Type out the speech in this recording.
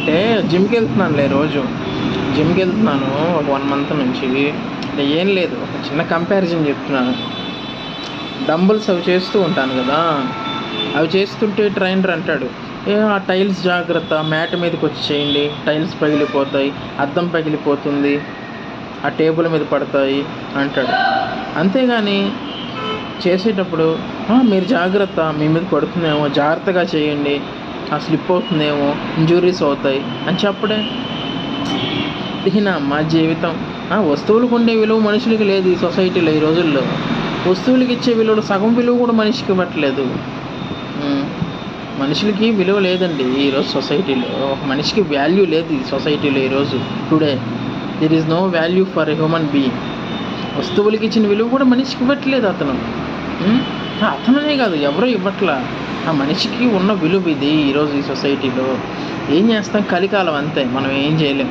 అంటే జిమ్కి వెళ్తున్నానులే రోజు. జిమ్కి వెళ్తున్నాను ఒక 1 మంత్ నుంచి. అంటే ఏం లేదు, ఒక చిన్న కంపారిజన్ చెప్తున్నాను. డంబుల్స్ అవి చేస్తూ ఉంటాను కదా, అవి చేస్తుంటే ట్రైనర్ అంటాడు, ఆ టైల్స్ జాగ్రత్త, మ్యాట్ మీదకి వచ్చి చేయండి, టైల్స్ పగిలిపోతాయి, అద్దం పగిలిపోతుంది, ఆ టేబుల్ మీద పడతాయి అంటాడు. అంతేగాని చేసేటప్పుడు మీరు జాగ్రత్త, మీ మీద పడుతుందేమో, జాగ్రత్తగా చేయండి, స్లిప్ అవుతుందేమో, ఇంజురీస్ అవుతాయి అని చెప్పడే. దీనా మా జీవితం. వస్తువులకు ఉండే విలువ మనుషులకి లేదు ఈ సొసైటీలో ఈ రోజుల్లో. వస్తువులకి ఇచ్చే విలువలు సగం విలువ కూడా మనిషికి ఇవ్వట్లేదు. మనుషులకి విలువ లేదండి ఈరోజు సొసైటీలో. ఒక మనిషికి వాల్యూ లేదు ఈ సొసైటీలో ఈరోజు. Today there is no value for a human being. వస్తువులకి ఇచ్చిన విలువ కూడా మనిషికి ఇవ్వట్లేదు అతను. అతననే కాదు, ఎవరో ఇవ్వట్లా. ఆ మనిషికి ఉన్న విలువ ఇది ఈరోజు ఈ సొసైటీలో. ఏం చేస్తాం, కలికాలం అంతే, మనం ఏం చేయలేం.